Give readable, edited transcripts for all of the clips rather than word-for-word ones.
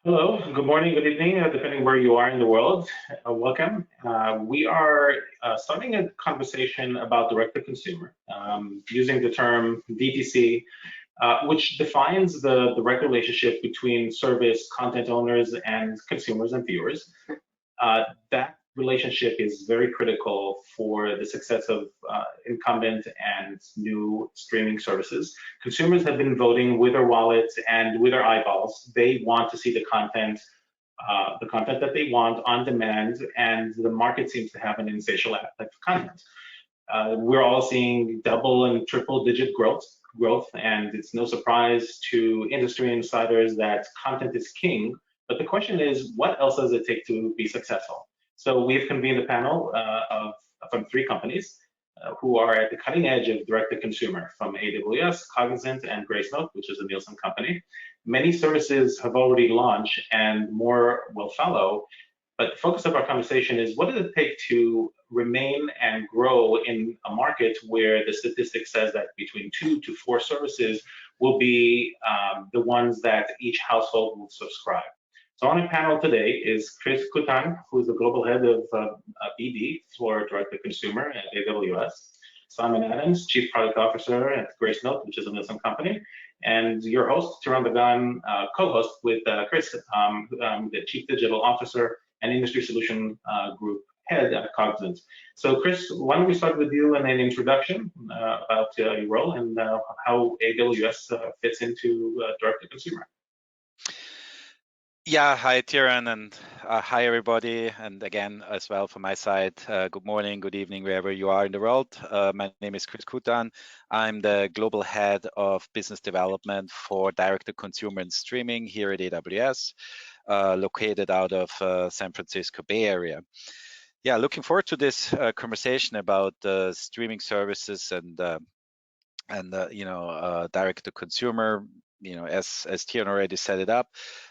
Hello, good morning, good evening, depending where you are in the world. Welcome. We are starting a conversation about direct-to-consumer, using the term DTC, which defines the direct relationship between service, content owners, and consumers and viewers. That relationship is very critical for the success of incumbent and new streaming services. Consumers have been voting with their wallets and with their eyeballs. They want to see the content that they want on demand, and the market seems to have an insatiable appetite for content. We're all seeing double and triple digit growth, and it's no surprise to industry insiders that content is king. But the question is, what else does it take to be successful? So we've convened a panel from three companies who are at the cutting edge of direct-to-consumer, from AWS, Cognizant, and Gracenote, which is a Nielsen company. Many services have already launched, and more will follow. But the focus of our conversation is, what does it take to remain and grow in a market where the statistic says that between 2 to 4 services will be the ones that each household will subscribe. So on the panel today is Chris Kutan, who is the global head of BD for direct-to-consumer at AWS. Simon Adams, Chief Product Officer at Gracenote, which is a Nielsen company, and your host, Tiran Dagan, co-host with Chris, the Chief Digital Officer and Industry Solution Group Head at Cognizant. So Chris, why don't we start with you and an introduction about your role and how AWS fits into direct-to-consumer. Yeah, hi Tiran, and hi everybody, and again as well from my side, good morning, good evening, wherever you are in the world. My name is Chris Kutan. I'm the global head of business development for direct-to-consumer and streaming here at AWS, located out of San Francisco Bay Area. Yeah, looking forward to this conversation about streaming services and direct-to-consumer. As Tiran already set it up,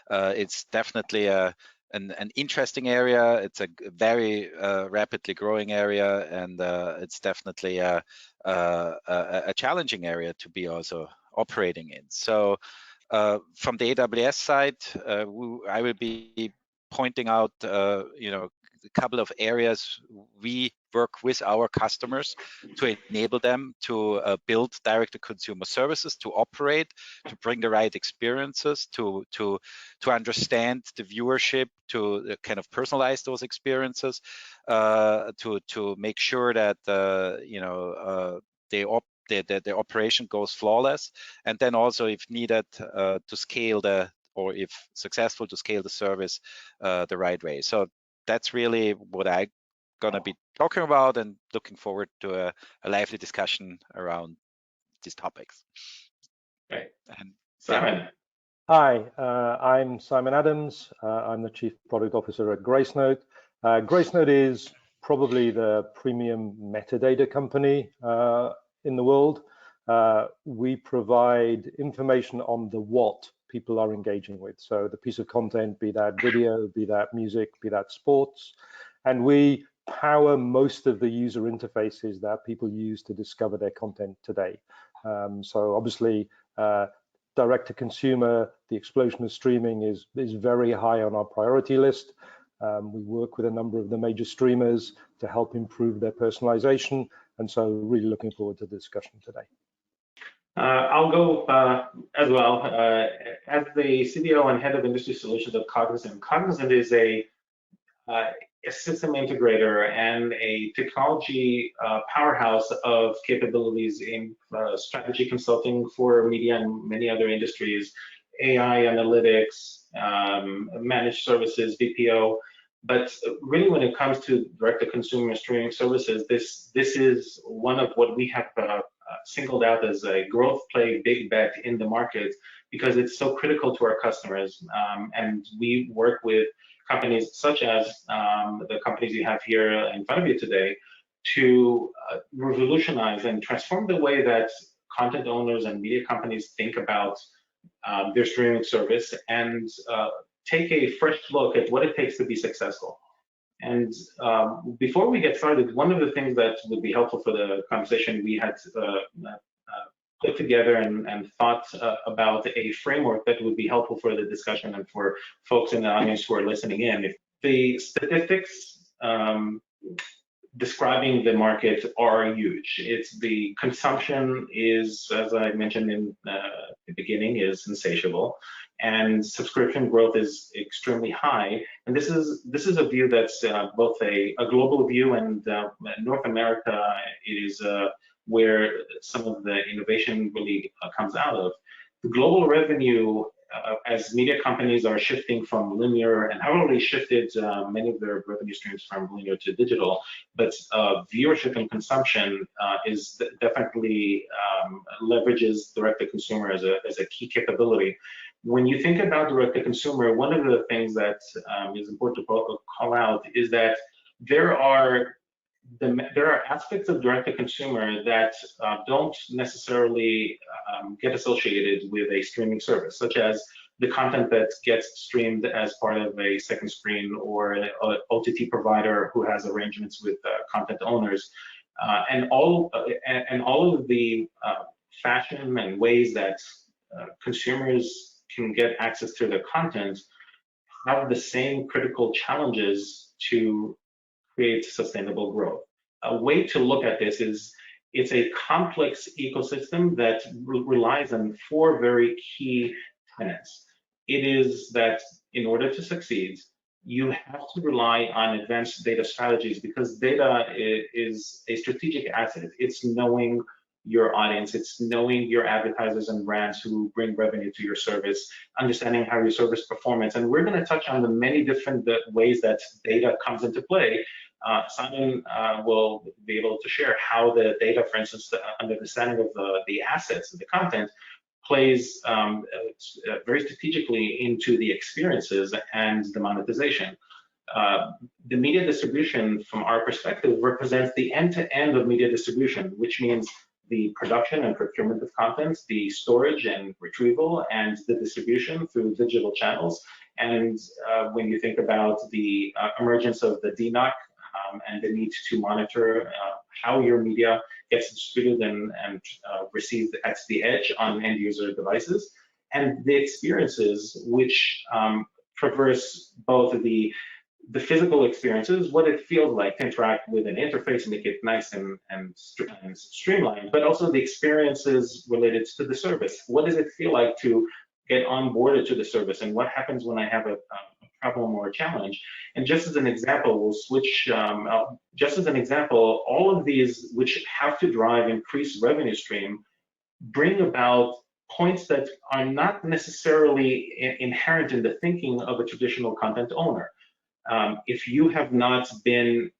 it's definitely an interesting area. It's a very rapidly growing area, and it's definitely a challenging area to be also operating in. So from the AWS side, I will be pointing out a couple of areas we work with our customers to enable them to build direct-to-consumer services, to operate, to bring the right experiences, to understand the viewership, to kind of personalize those experiences, to make sure that the operation goes flawless, and then also, if needed, to scale or if successful, to scale the service the right way. So that's really what I'm gonna be talking about, and looking forward to a lively discussion around these topics. Right. And Simon. Hi, I'm Simon Adams. I'm the Chief Product Officer at Gracenote. Gracenote is probably the premium metadata company in the world. We provide information on the what people are engaging with. So the piece of content, be that video, be that music, be that sports. And we power most of the user interfaces that people use to discover their content today. So obviously, direct to consumer, the explosion of streaming is very high on our priority list. We work with a number of the major streamers to help improve their personalization. And so really looking forward to the discussion today. I'll go as well. As the CDO and head of industry solutions of Cognizant, Cognizant is a system integrator and a technology powerhouse of capabilities in strategy consulting for media and many other industries, AI analytics, managed services, BPO. But really, when it comes to direct-to-consumer streaming services, this is one of what we have singled out as a growth play, big bet in the market, because it's so critical to our customers. And we work with companies such as the companies you have here in front of you today to revolutionize and transform the way that content owners and media companies think about their streaming service, and take a fresh look at what it takes to be successful. And before we get started, one of the things that would be helpful for the conversation, we had put together and thought about a framework that would be helpful for the discussion and for folks in the audience who are listening in. If the statistics describing the market are huge. It's the consumption is, as I mentioned in the beginning, is insatiable, and subscription growth is extremely high. And this is a view that's both a global view, and North America is where some of the innovation really comes out of. The global revenue, as media companies are shifting from linear, and have already shifted many of their revenue streams from linear to digital, but viewership and consumption is definitely leverages direct-to-consumer as a key capability. When you think about direct-to-consumer, one of the things that is important to call out is that there are aspects of direct-to-consumer that don't necessarily get associated with a streaming service, such as the content that gets streamed as part of a second screen, or an OTT provider who has arrangements with content owners, and all of the fashion and ways that consumers can get access to their content have the same critical challenges to create sustainable growth. A way to look at this is it's a complex ecosystem that relies on four very key tenets. It is that in order to succeed, you have to rely on advanced data strategies, because data is a strategic asset. It's knowing your audience, it's knowing your advertisers and brands who bring revenue to your service, understanding how your service performance. And we're going to touch on the many different ways that data comes into play. Simon will be able to share how the data, for instance, the understanding of the assets and the content plays very strategically into the experiences and the monetization. The media distribution, from our perspective, represents the end-to-end of media distribution, which means the production and procurement of content, the storage and retrieval, and the distribution through digital channels. And when you think about the emergence of the DNOC and the need to monitor how your media gets distributed and received at the edge on end user devices, and the experiences which traverse both the physical experiences, what it feels like to interact with an interface and make it nice and streamlined, but also the experiences related to the service. What does it feel like to get onboarded to the service, and what happens when I have a problem or a challenge? And just as an example, we'll switch, just as an example, all of these which have to drive increased revenue stream bring about points that are not necessarily inherent in the thinking of a traditional content owner. If you have not been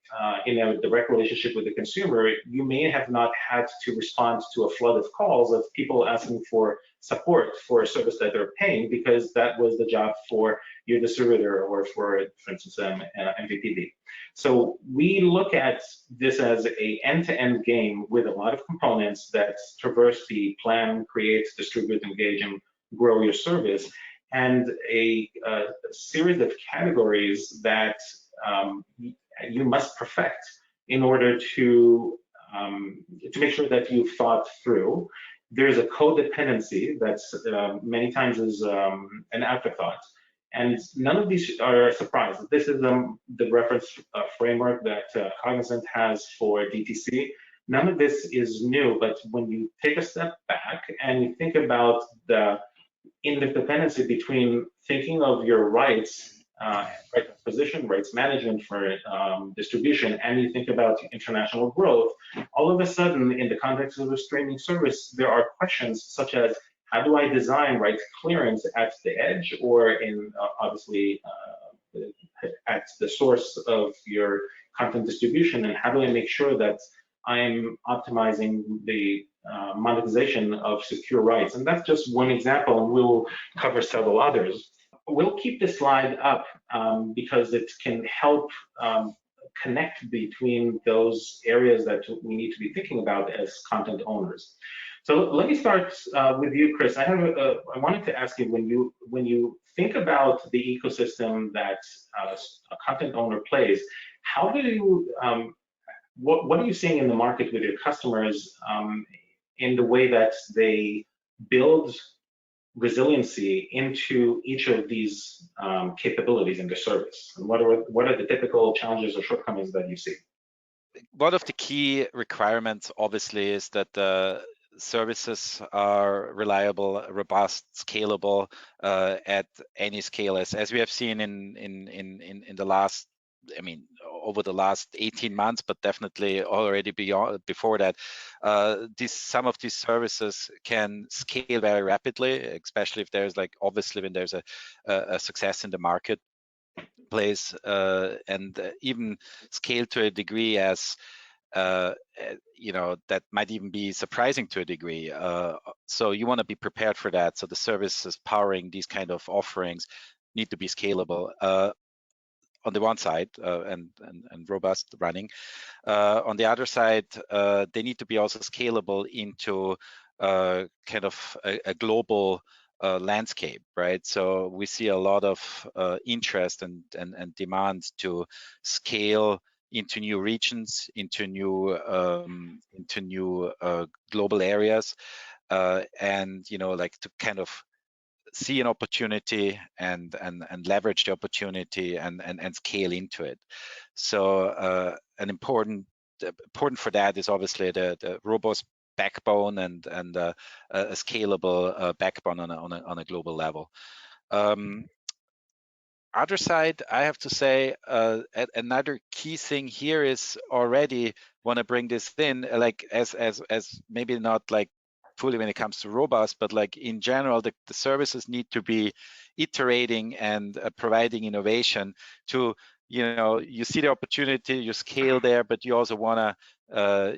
in a direct relationship with the consumer, you may have not had to respond to a flood of calls of people asking for support for a service that they're paying, because that was the job for your distributor or for instance, MVPD. So we look at this as an end-to-end game with a lot of components that traverse the plan, create, distribute, engage, and grow your service, and a series of categories that you must perfect in order to make sure that you've thought through. There's a codependency that's many times is an afterthought, and none of these are a surprise. This is the reference framework that Cognizant has for DTC. None of this is new, but when you take a step back and you think about the interdependency between thinking of your rights, right position, rights management for distribution, and you think about international growth, all of a sudden, in the context of a streaming service, there are questions such as, how do I design rights clearance at the edge, or in obviously at the source of your content distribution, and how do I make sure that I'm optimizing the monetization of secure rights? And that's just one example, and we'll cover several others. We'll keep this slide up because it can help connect between those areas that we need to be thinking about as content owners. So let me start with you, Chris. I wanted to ask you, when you think about the ecosystem that a content owner plays, how do you what are you seeing in the market with your customers in the way that they build resiliency into each of these capabilities in the service? And what are the typical challenges or shortcomings that you see? One of the key requirements, obviously, is that the services are reliable, robust, scalable at any scale, as we have seen in the last, I mean, over the last 18 months, but definitely already before that. Some of these services can scale very rapidly, especially if there's obviously when there's a success in the marketplace, and even scale to a degree as that might even be surprising to a degree. So you want to be prepared for that. So the services powering these kind of offerings need to be scalable on the one side and robust running. On the other side, they need to be also scalable into kind of a global landscape, right? So we see a lot of interest and demand to scale into new regions, into new global areas, and to kind of see an opportunity and leverage the opportunity and scale into it. So an important for that is obviously the robust backbone and a scalable backbone on a global level. Other side, I have to say, another key thing here is already want to bring this in, as maybe not fully when it comes to robust, but in general, the services need to be iterating and providing innovation to, you see the opportunity, you scale there, but you also want to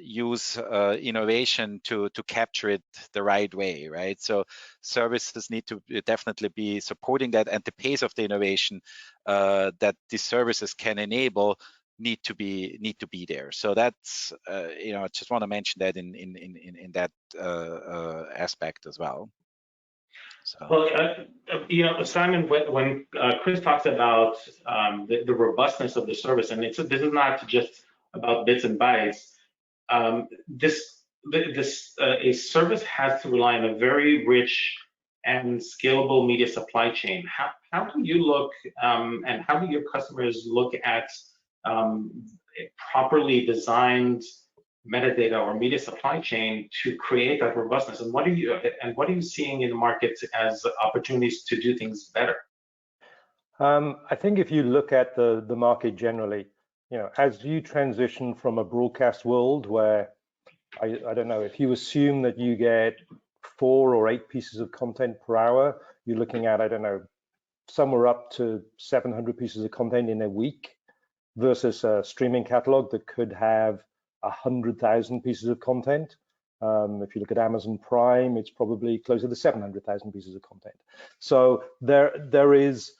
use innovation to capture it the right way, right? So services need to definitely be supporting that, and the pace of the innovation that these services can enable need to be there. So that's I just want to mention that in that aspect as well. So. Well, Simon, when Chris talks about the robustness of the service, and this is not just about bits and bytes. A service has to rely on a very rich and scalable media supply chain. How do you look, and how do your customers look at properly designed metadata or media supply chain to create that robustness? And what are you seeing in the market as opportunities to do things better? I think if you look at the market generally, as you transition from a broadcast world where I don't know, if you assume that you get 4 or 8 pieces of content per hour, you're looking at, I don't know, somewhere up to 700 pieces of content in a week, versus a streaming catalog that could have 100,000 pieces of content. If you look at Amazon Prime, it's probably closer to 700,000 pieces of content. So there is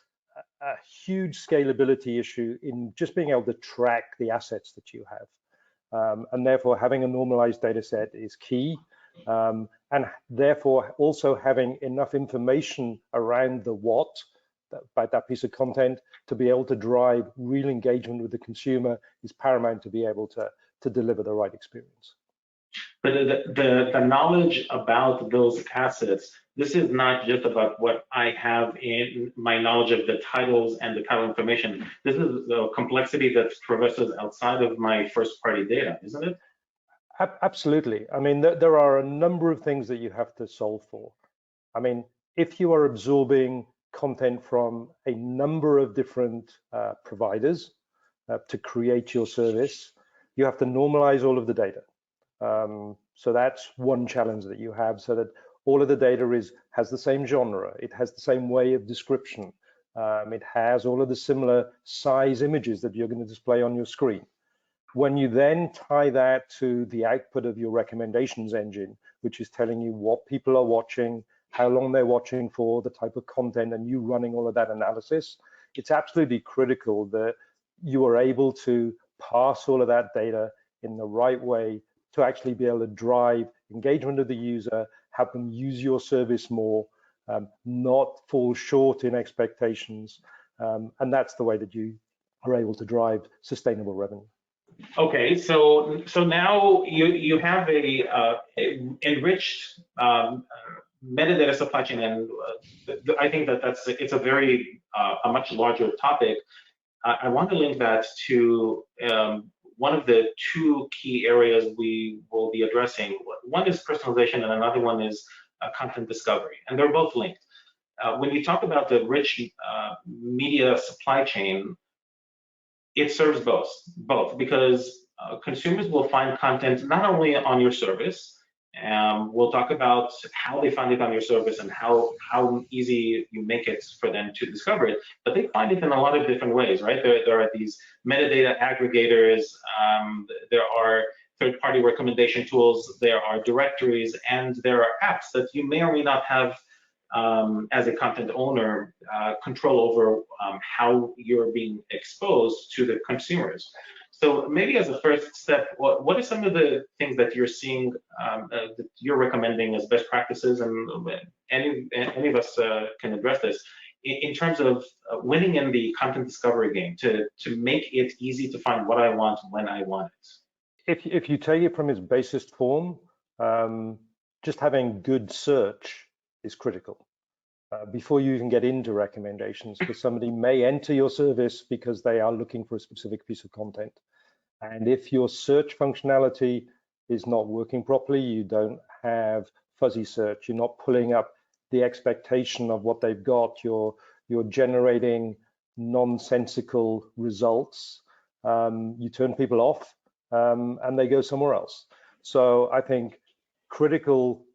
a huge scalability issue in just being able to track the assets that you have. And therefore, having a normalized data set is key. And therefore, also having enough information around the what about that piece of content to be able to drive real engagement with the consumer is paramount to be able to deliver the right experience. But the knowledge about those assets, this is not just about what I have in my knowledge of the titles and the title information. This is the complexity that traverses outside of my first-party data, isn't it? Absolutely. I mean, there are a number of things that you have to solve for. I mean, if you are absorbing content from a number of different providers to create your service, you have to normalize all of the data. So that's one challenge that you have, so that all of the data has the same genre, it has the same way of description, it has all of the similar size images that you're going to display on your screen. When you then tie that to the output of your recommendations engine, which is telling you what people are watching, how long they're watching for, the type of content, and you running all of that analysis, it's absolutely critical that you are able to pass all of that data in the right way to actually be able to drive engagement of the user, help them use your service more, not fall short in expectations. And that's the way that you are able to drive sustainable revenue. Okay, so now you have a enriched metadata supply chain, and I think it's a very a much larger topic. I want to link that to one of the two key areas we will be addressing. One is personalization, and another one is content discovery, and they're both linked. When you talk about the rich media supply chain, it serves both because consumers will find content not only on your service. We'll talk about how they find it on your service and how easy you make it for them to discover it. But they find it in a lot of different ways, right? There are these metadata aggregators. There are third-party recommendation tools. There are directories, and there are apps that you may or may not have as a content owner, control over how you're being exposed to the consumers. So maybe as a first step, what are some of the things that you're seeing that you're recommending as best practices, and any of us can address this, in terms of winning in the content discovery game to make it easy to find what I want when I want it? If you take it from its basest form, just having good search is critical. Before you even get into recommendations, because somebody may enter your service because they are looking for a specific piece of content. And if your search functionality is not working properly, you don't have fuzzy search, you're not pulling up the expectation of what they've got, you're generating nonsensical results, you turn people off and they go somewhere else. So I think critical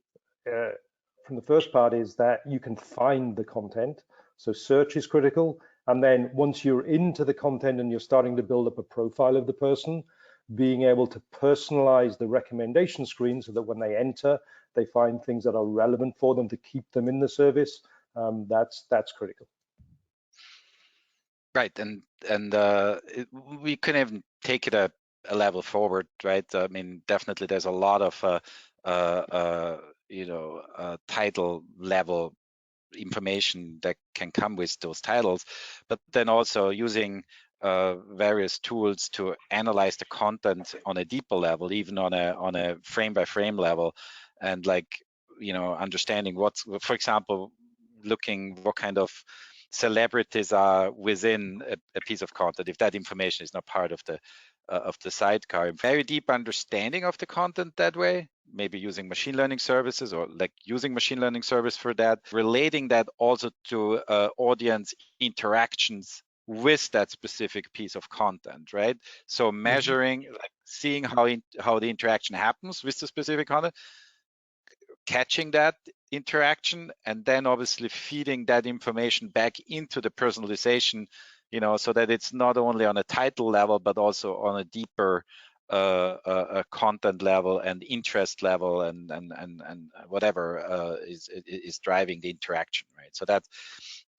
from the first part is that you can find the content. So search is critical. And then once you're into the content and you're starting to build up a profile of the person, being able to personalize the recommendation screen so that when they enter, they find things that are relevant for them to keep them in the service. That's critical. Right, we can even take it a level forward, right? I mean, definitely there's a lot of title level information that can come with those titles, but then also using various tools to analyze the content on a deeper level, even on a frame by frame level, and understanding what's, for example, looking what kind of celebrities are within a piece of content, if that information is not part of the sidecar. Very deep understanding of the content that way, maybe using machine learning services, or using machine learning service for that, relating that also to audience interactions with that specific piece of content, right? So measuring, seeing how the interaction happens with the specific content, catching that interaction, and then obviously feeding that information back into the personalization, so that it's not only on a title level, but also on a deeper content level and interest level, and whatever is driving the interaction, right? So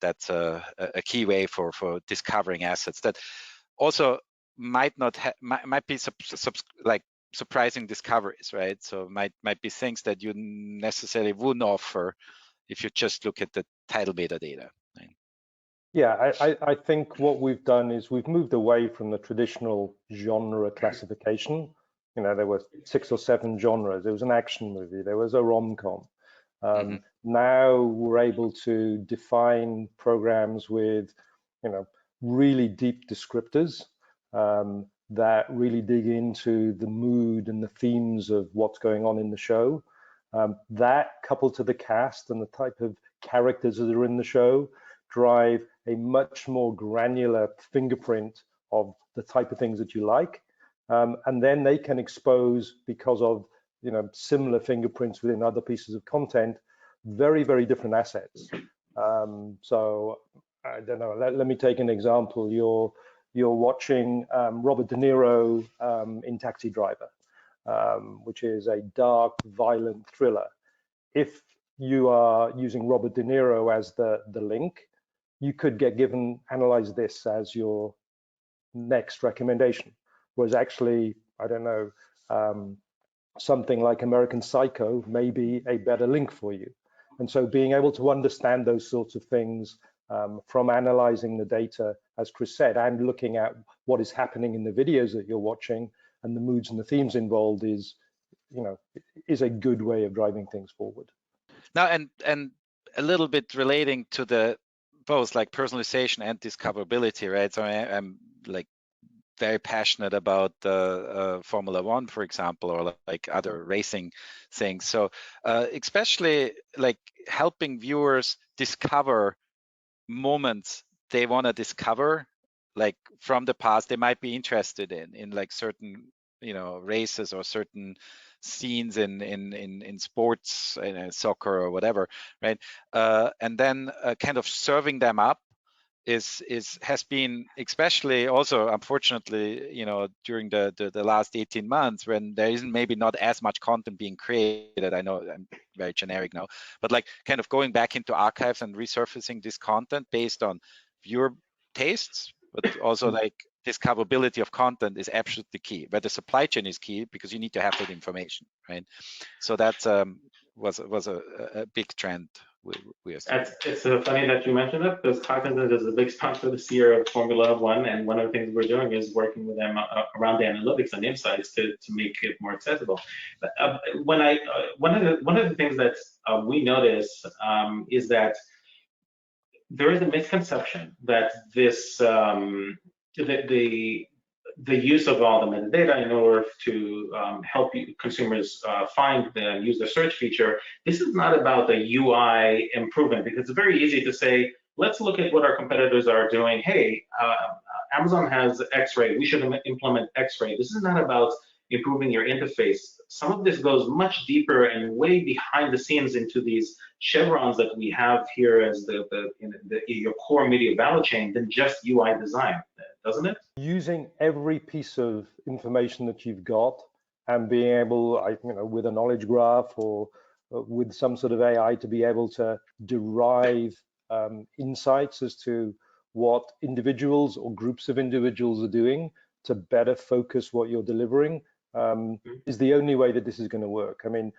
that's a key way for discovering assets that also might be surprising discoveries, right? So might be things that you necessarily wouldn't offer if you just look at the title metadata. Right? Yeah, I think what we've done is we've moved away from the traditional genre classification. There were 6 or 7 genres. There was an action movie, there was a rom-com. Now we're able to define programs with, really deep descriptors that really dig into the mood and the themes of what's going on in the show. That, coupled to the cast and the type of characters that are in the show, drive a much more granular fingerprint of the type of things that you like. And then they can expose, because of similar fingerprints within other pieces of content, very, very different assets. So I don't know, let me take an example. You're watching Robert De Niro in Taxi Driver, which is a dark, violent thriller. If you are using Robert De Niro as the link, you could get given, analyze this as your next recommendation. Whereas actually, I don't know, something like American Psycho may be a better link for you. And so being able to understand those sorts of things from analyzing the data, as Chris said, and looking at what is happening in the videos that you're watching and the moods and the themes involved is a good way of driving things forward. Now, and a little bit relating to the both like personalization and discoverability, right? So I'm like very passionate about Formula One, for example, or like other racing things. So especially like helping viewers discover moments they want to discover, like from the past they might be interested in like certain races or certain scenes in sports, in soccer or whatever, right? And then kind of serving them up has been, especially also unfortunately during the last 18 months when there isn't maybe not as much content being created. I know I'm very generic now, but like kind of going back into archives and resurfacing this content based on viewer tastes, but also like discoverability of content is absolutely key. But the supply chain is key because you need to have that information, right? So that was a big trend we are seeing. It's funny that you mentioned it because Cognizant is a big sponsor this year of Formula One, and one of the things we're doing is working with them around the analytics and insights to make it more accessible. But one of the things that we notice is that there is a misconception that this the use of all the metadata in order to help consumers find and use the search feature, this is not about the UI improvement, because it's very easy to say, let's look at what our competitors are doing. Hey, Amazon has X-ray, we should implement X-ray. This is not about improving your interface. Some of this goes much deeper and way behind the scenes into these chevrons that we have here as your core media value chain than just UI design, doesn't it? Using every piece of information that you've got and being able, with a knowledge graph or with some sort of AI to be able to derive insights as to what individuals or groups of individuals are doing to better focus what you're delivering is the only way that this is going to work. I mean,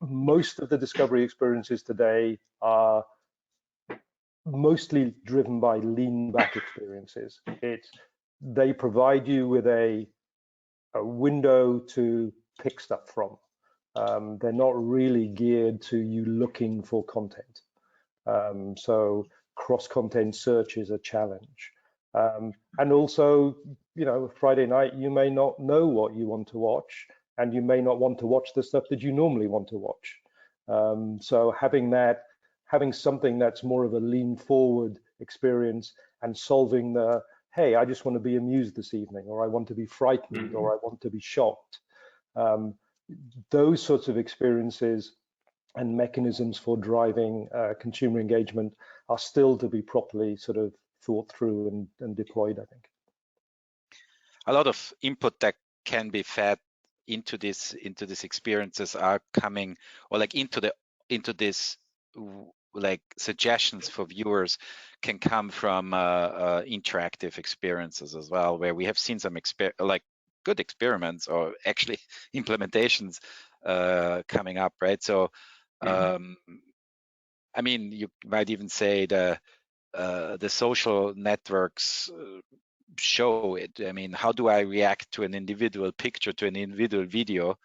most of the discovery experiences today are mostly driven by lean back experiences. They provide you with a window to pick stuff from. They're not really geared to you looking for content. So cross-content search is a challenge. And also, Friday night, you may not know what you want to watch, and you may not want to watch the stuff that you normally want to watch. So having something that's more of a lean forward experience and solving the, hey, I just want to be amused this evening, or I want to be frightened, or I want to be shocked. Those sorts of experiences and mechanisms for driving consumer engagement are still to be properly sort of thought through and deployed, I think. A lot of input that can be fed into this experiences are coming, or like into this like suggestions for viewers can come from interactive experiences as well, where we have seen some like good experiments or actually implementations coming up, right? So I mean, you might even say the social networks show it. I mean, how do I react to an individual picture, to an individual video?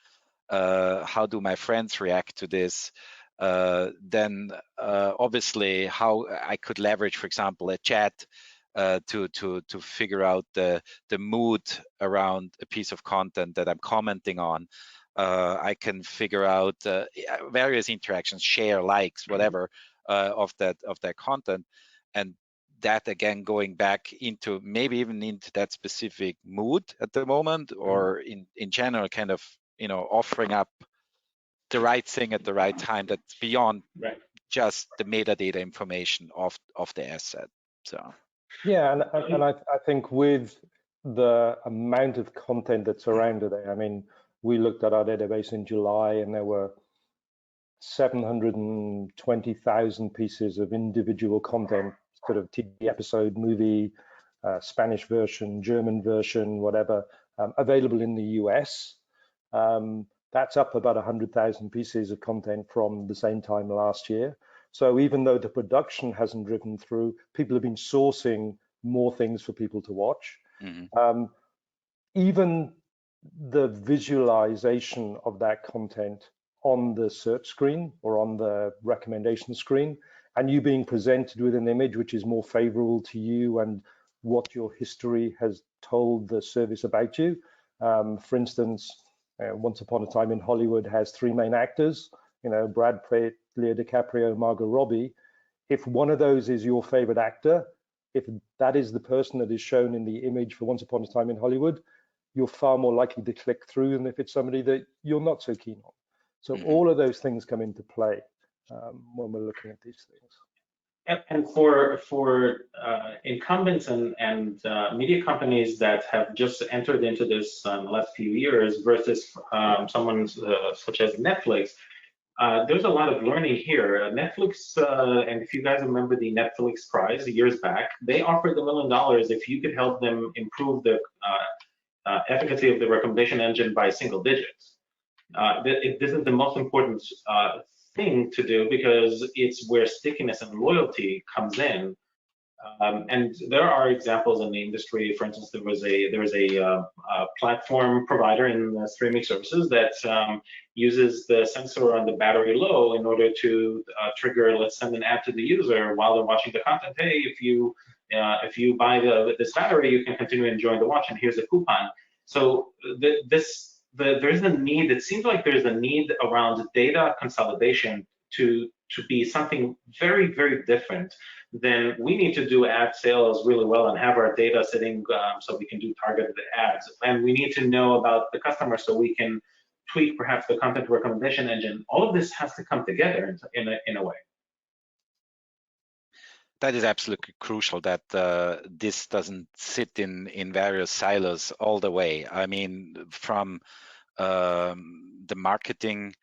How do my friends react to this? Then obviously how I could leverage, for example, a chat to figure out the mood around a piece of content that I'm commenting on. I can figure out various interactions, share, likes, whatever of that content, and that again going back into maybe even into that specific mood at the moment, or in general, kind of offering up the right thing at the right time that's beyond just the metadata information of the asset. So yeah, and I think with the amount of content that's around today, I mean, we looked at our database in July and there were 720,000 pieces of individual content, sort of TV episode, movie, Spanish version, German version, whatever, available in the US. That's up about 100,000 pieces of content from the same time last year. So even though the production hasn't driven through, people have been sourcing more things for people to watch. Even the visualization of that content on the search screen or on the recommendation screen, and you being presented with an image which is more favorable to you and what your history has told the service about you. For instance, Once Upon a Time in Hollywood has three main actors, Brad Pitt, Leo DiCaprio, Margot Robbie. If one of those is your favorite actor, if that is the person that is shown in the image for Once Upon a Time in Hollywood, you're far more likely to click through than if it's somebody that you're not so keen on. So all of those things come into play when we're looking at these things. And for incumbents and media companies that have just entered into this in the last few years versus someone such as Netflix, there's a lot of learning here. Netflix, and if you guys remember the Netflix prize years back, they offered $1 million if you could help them improve the efficacy of the recommendation engine by single digits. This is the most important thing to do because it's where stickiness and loyalty comes in. And there are examples in the industry. For instance, there was a platform provider in streaming services that uses the sensor on the battery low in order to trigger, let's send an ad to the user while they're watching the content. Hey, if you buy this battery, you can continue enjoying the watch, and here's a coupon. So there's a need. It seems like there's a need around data consolidation to be something very, very different. Then we need to do ad sales really well and have our data sitting so we can do targeted ads. And we need to know about the customer so we can tweak perhaps the content recommendation engine. All of this has to come together in a way. That is absolutely crucial that this doesn't sit in various silos all the way. I mean, from the marketing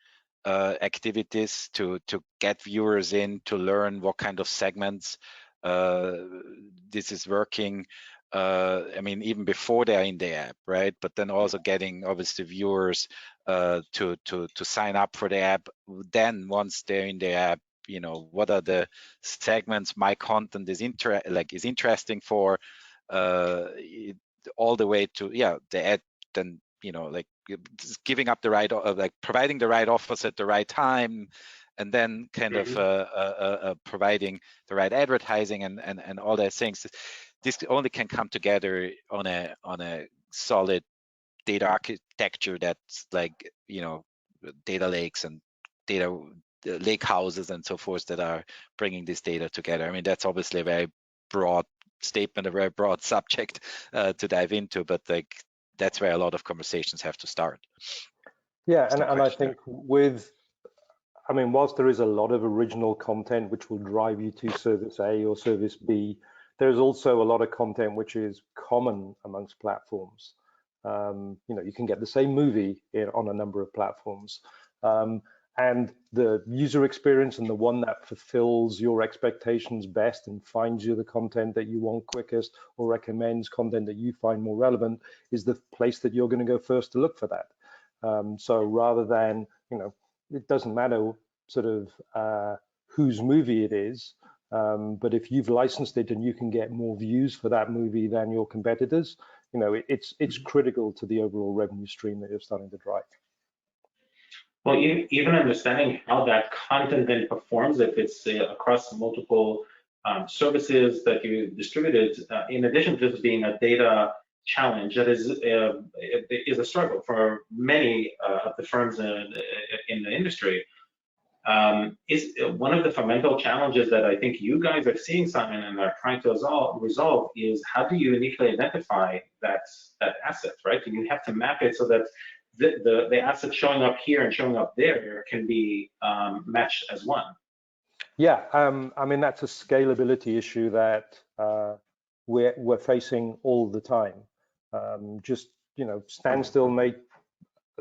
activities to get viewers in, to learn what kind of segments this is working. I mean, even before they're in the app, right? But then also getting obviously viewers to sign up for the app. Then once they're in the app, what are the segments my content is interesting for, all the way to the ad. Then giving up the right, providing the right offers at the right time, and then kind of providing the right advertising and all those things. This only can come together on a solid data architecture that's data lakes and data lake houses and so forth that are bringing this data together. I mean, that's obviously a very broad statement, a very broad subject to dive into, but that's where a lot of conversations have to start. Yeah, and I think whilst there is a lot of original content which will drive you to service A or service B, there's also a lot of content which is common amongst platforms. You can get the same movie on a number of platforms. And the user experience and the one that fulfills your expectations best and finds you the content that you want quickest or recommends content that you find more relevant is the place that you're going to go first to look for that. So rather than, it doesn't matter sort of whose movie it is, but if you've licensed it and you can get more views for that movie than your competitors, it's critical to the overall revenue stream that you're starting to drive. Well, even understanding how that content then performs, if it's across multiple services that you distributed, in addition to this being a data challenge, that is a struggle for many of the firms in the industry. Is one of the fundamental challenges that I think you guys are seeing, Simon, and are trying to resolve is how do you uniquely identify that asset, right? And you have to map it so that the asset showing up here and showing up there can be matched as one. Yeah, that's a scalability issue that we're facing all the time. Standstill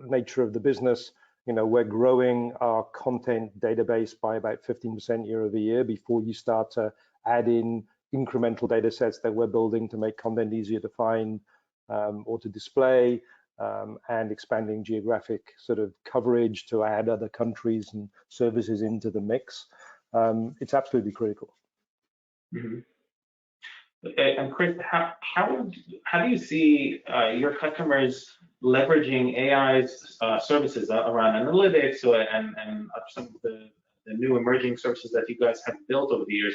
nature of the business. We're growing our content database by about 15% year over year before you start to add in incremental data sets that we're building to make content easier to find or to display, and expanding geographic sort of coverage to add other countries and services into the mix. it's absolutely critical. Mm-hmm. And Chris, how do you see your customers leveraging AI's services around analytics and some of the new emerging services that you guys have built over the years?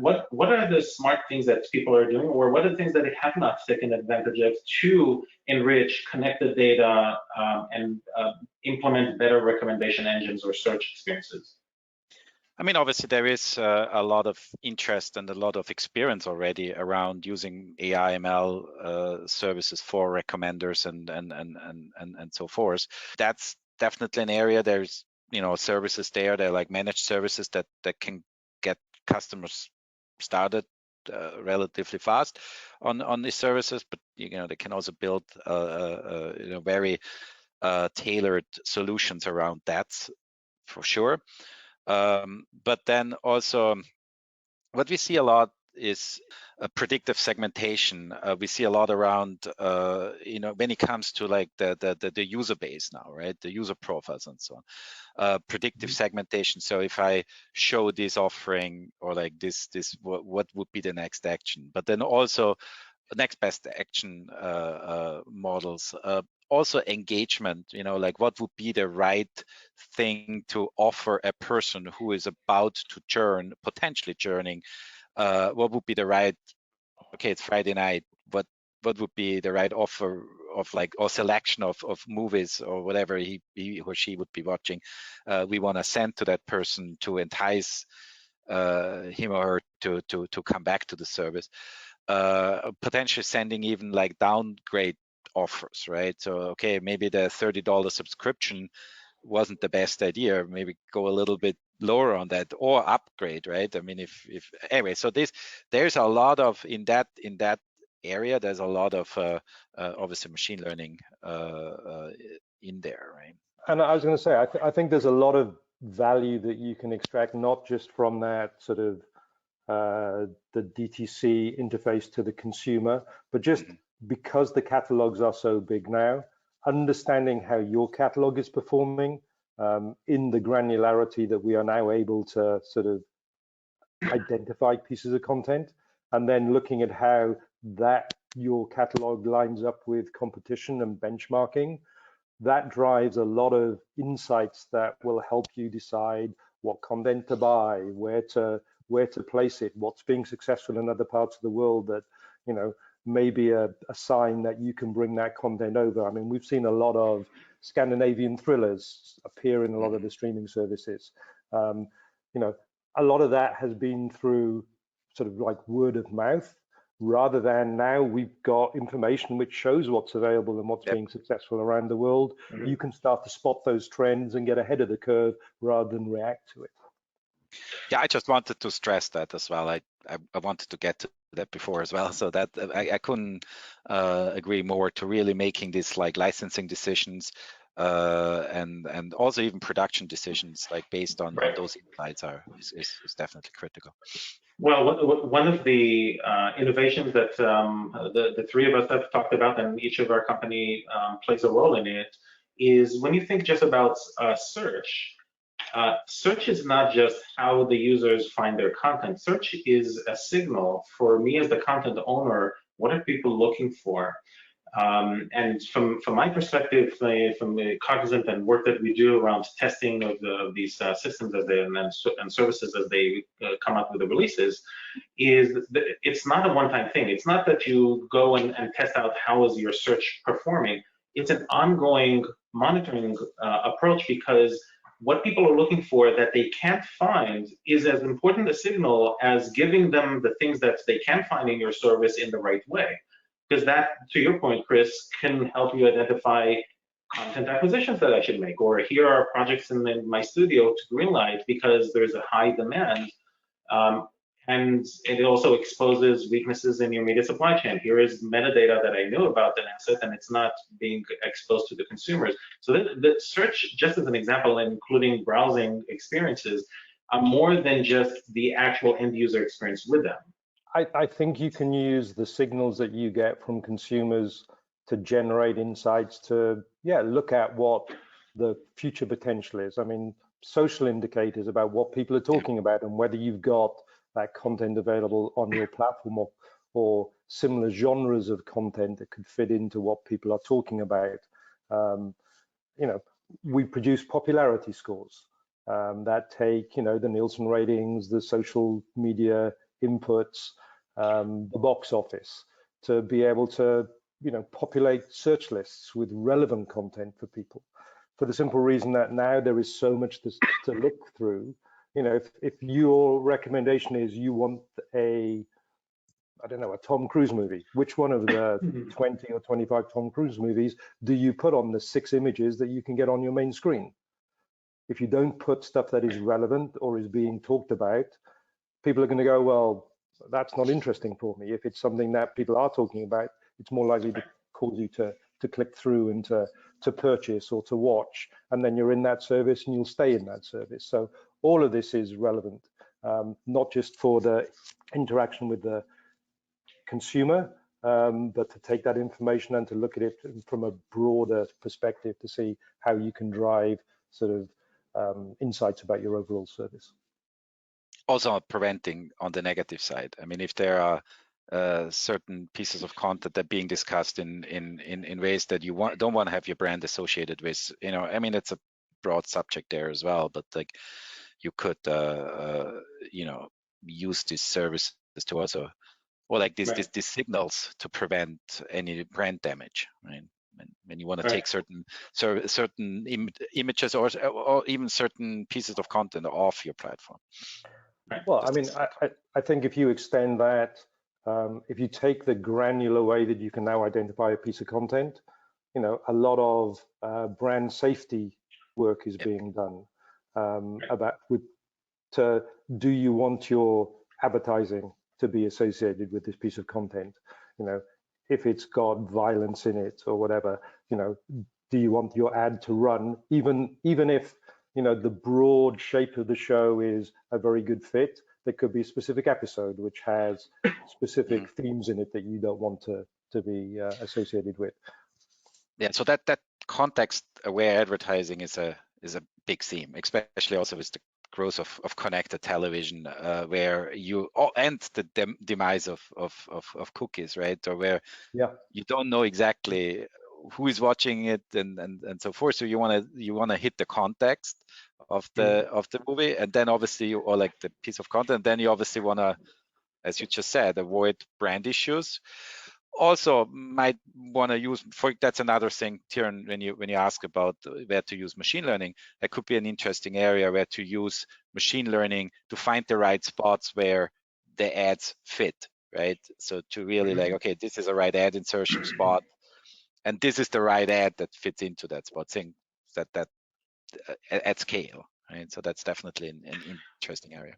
What are the smart things that people are doing, or what are the things that they have not taken advantage of to enrich, connect the data, and implement better recommendation engines or search experiences? I mean, obviously there is a lot of interest and a lot of experience already around using AI ML services for recommenders and so forth. That's definitely an area. There's services there. They're like managed services that can get customers started relatively fast on these services, but they can also build very tailored solutions around that for sure. But then also what we see a lot is predictive segmentation. We see a lot around, when it comes to like the user base now, right? The user profiles and so on. Predictive segmentation. So if I show this offering or like this, what would be the next action? But then also next best action models. Also engagement, like what would be the right thing to offer a person who is about to potentially churning. What would be the right, okay, it's Friday night, what would be the right offer of like, or selection of movies or whatever he or she would be watching. We want to send to that person to entice him or her to come back to the service. Potentially sending even like downgrade offers, right? So okay, maybe the $30 subscription wasn't the best idea. Maybe go a little bit lower on that or upgrade, right? I mean, if anyway, so there's a lot of in that area. There's a lot of obviously machine learning in there, right? And I was going to say, I think there's a lot of value that you can extract, not just from that sort of the DTC interface to the consumer, but just because the catalogs are so big now, understanding how your catalog is performing in the granularity that we are now able to sort of identify pieces of content, and then looking at how that your catalog lines up with competition and benchmarking, that drives a lot of insights that will help you decide what content to buy, where to place it, what's being successful in other parts of the world that, may be a sign that you can bring that content over. I mean, we've seen a lot of Scandinavian thrillers appear in a lot of the streaming services. A lot of that has been through sort of like word of mouth, rather than now we've got information which shows what's available and what's being successful around the world. You can start to spot those trends and get ahead of the curve rather than react to it. Yeah, I just wanted to stress that as well. I wanted to get to that before as well, so that I couldn't agree more to really making these like licensing decisions and also even production decisions like based on those insights is definitely critical. Well, one of the innovations that the three of us have talked about, and each of our company plays a role in it, is when you think just about search. Search is not just how the users find their content. Search is a signal for me as the content owner. What are people looking for? And from my perspective, from the Cognizant and work that we do around testing of these systems as they and services as they come up with the releases, it's not a one-time thing. It's not that you go and test out how is your search performing. It's an ongoing monitoring approach, because what people are looking for that they can't find is as important a signal as giving them the things that they can find in your service in the right way. Because that, to your point, Chris, can help you identify content acquisitions that I should make, or here are projects in my studio to greenlight because there's a high demand. And it also exposes weaknesses in your media supply chain. Here is metadata that I know about an asset, and it's not being exposed to the consumers. So the search, just as an example, including browsing experiences, are more than just the actual end user experience with them. I think you can use the signals that you get from consumers to generate insights to, look at what the future potential is. I mean, social indicators about what people are talking about and whether you've got that content available on your platform, or similar genres of content that could fit into what people are talking about. You know, we produce popularity scores that take, you know, the Nielsen ratings, the social media inputs, the box office, to be able to, you know, populate search lists with relevant content for people, for the simple reason that now there is so much to look through. You know, if your recommendation is you want a, I don't know, a Tom Cruise movie, which one of the 20 or 25 Tom Cruise movies do you put on the 6 images that you can get on your main screen? If you don't put stuff that is relevant or is being talked about, people are going to go, well, that's not interesting for me. If it's something that people are talking about, it's more likely to cause you to click through and to purchase or to watch, and then you're in that service and you'll stay in that service. So all of this is relevant, not just for the interaction with the consumer, but to take that information and to look at it from a broader perspective to see how you can drive sort of insights about your overall service. Also preventing on the negative side. I mean, if there are certain pieces of content that are being discussed in ways that you don't want to have your brand associated with, you know, I mean, it's a broad subject there as well, but like you could, you know, use these services to also, or like these signals to prevent any brand damage, right? When you want to take certain images or even certain pieces of content off your platform. Well, I mean, I think if you extend that, if you take the granular way that you can now identify a piece of content, you know, a lot of brand safety work is being done about do you want your advertising to be associated with this piece of content? You know, if it's got violence in it or whatever, you know, do you want your ad to run even if, you know, the broad shape of the show is a very good fit? There could be a specific episode which has specific themes in it that you don't want to be associated with. Yeah, so that context-aware advertising is a big theme, especially also with the growth of connected television, where and the demise of cookies, right? Or where you don't know exactly who is watching it and so forth. So you wanna hit the context of the movie, and then obviously or like the piece of content. Then you obviously wanna, as you just said, avoid brand issues. Also might want to use, that's another thing, Tieran, when you ask about where to use machine learning, that could be an interesting area where to use machine learning to find the right spots where the ads fit, right? So to really like, okay, this is a right ad insertion spot, and this is the right ad that fits into that spot, thing that at scale, right? So that's definitely an interesting area.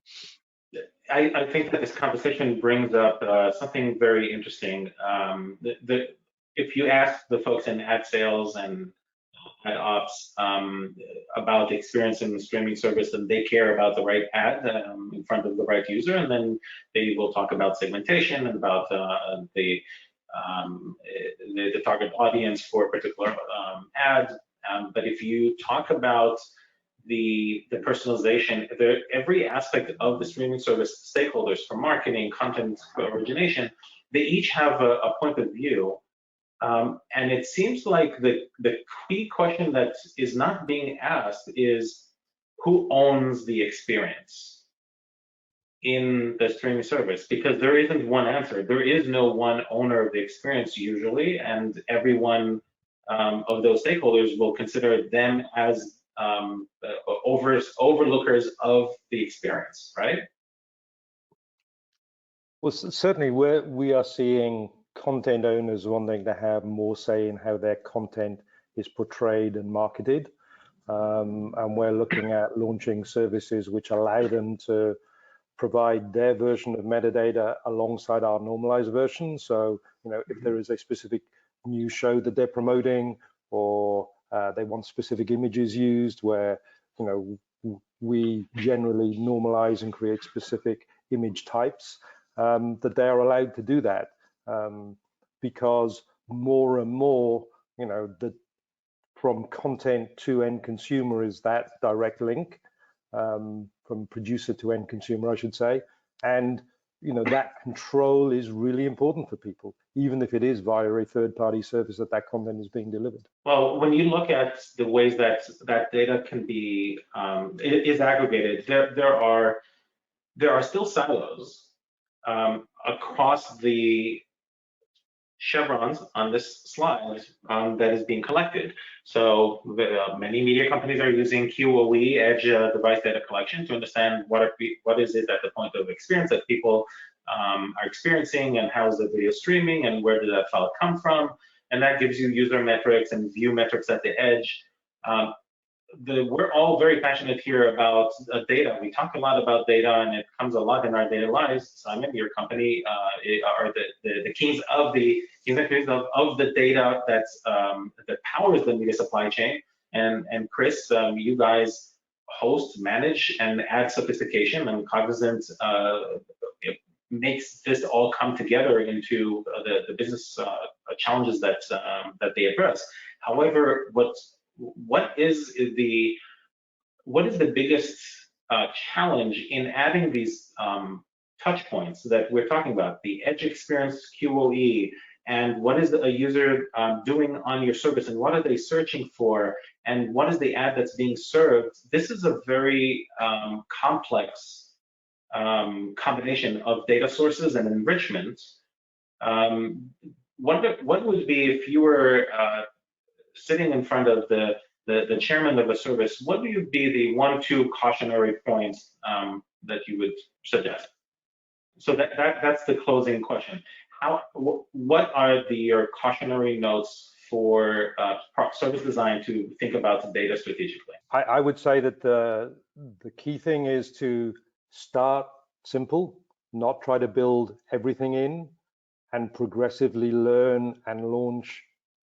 I think that this conversation brings up something very interesting. If you ask the folks in ad sales and ad ops about the experience in the streaming service, and they care about the right ad in front of the right user, and then they will talk about segmentation and about the target audience for a particular ad. But if you talk about the personalization, every aspect of the streaming service stakeholders, from marketing, content origination, they each have a point of view. And it seems like the key question that is not being asked is who owns the experience in the streaming service, because there isn't one answer. There is no one owner of the experience usually, and every one of those stakeholders will consider them as overlookers of the experience, right? Well, certainly we are seeing content owners wanting to have more say in how their content is portrayed and marketed. And we're looking at launching services which allow them to provide their version of metadata alongside our normalized version. So, you know, if there is a specific new show that they're promoting, or they want specific images used, where, you know, we generally normalize and create specific image types, that they are allowed to do that, because more and more, you know, from content to end consumer is that direct link. from producer to end consumer, I should say. And that control is really important for people, even if it is via a third-party service that content is being delivered. Well, when you look at the ways that data can be is aggregated, there are still silos across the chevrons on this slide that is being collected. So many media companies are using QoE, edge device data collection, to understand what is it at the point of experience that people are experiencing, and how is the video streaming, and where did that file come from, and that gives you user metrics and view metrics at the edge. We're all very passionate here about data. We talk a lot about data, and it comes a lot in our daily lives. Simon, your company are the kings of the data that powers the media supply chain. And Chris, you guys host, manage, and add sophistication, and Cognizant makes this all come together into the business challenges that they address. However, what is the biggest challenge in adding these touch points that we're talking about, the edge experience, QoE, and what is a user doing on your service, and what are they searching for, and what is the ad that's being served? This is a very complex combination of data sources and enrichment. What would be, if you were sitting in front of the chairman of a service, what would be the 1-2 cautionary points that you would suggest? So that's the closing question. What are your cautionary notes for service design to think about data strategically? I would say that the key thing is to start simple, not try to build everything in, and progressively learn and launch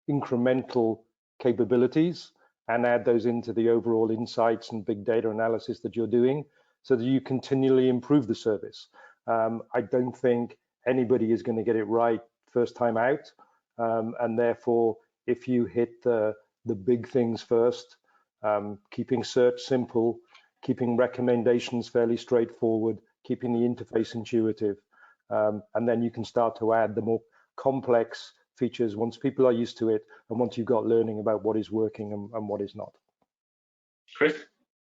incremental capabilities and add those into the overall insights and big data analysis that you're doing, so that you continually improve the service. I don't think anybody is going to get it right first time out, and therefore, if you hit the big things first, keeping search simple, keeping recommendations fairly straightforward, keeping the interface intuitive, and then you can start to add the more complex features once people are used to it, and once you've got learning about what is working and what is not. Chris?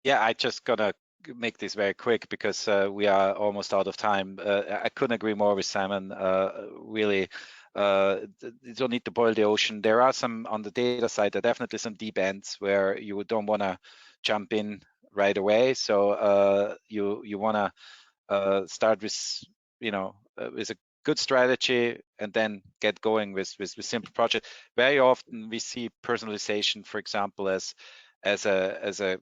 Yeah, I just gonna make this very quick because we are almost out of time. I couldn't agree more with Simon. Really, you don't need to boil the ocean. There are some, on the data side, there are definitely some deep ends where you don't want to jump in right away. So you want to start with, with a good strategy, and then get going with simple projects. Very often we see personalization, for example, as a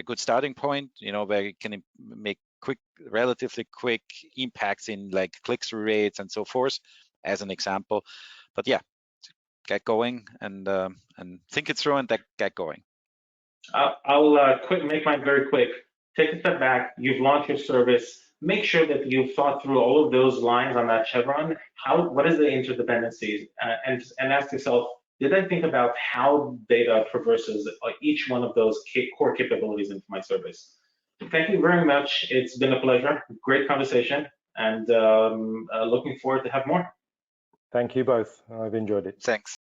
good starting point, where you can make relatively quick impacts in like click-through rates and so forth, as an example. But yeah, get going and think it through and get going. I'll make mine very quick. Take a step back. You've launched your service. Make sure that you've thought through all of those lines on that chevron. What is the interdependencies? And ask yourself, did I think about how data traverses each one of those core capabilities into my service? Thank you very much. It's been a pleasure. Great conversation, and looking forward to have more. Thank you both. I've enjoyed it. Thanks.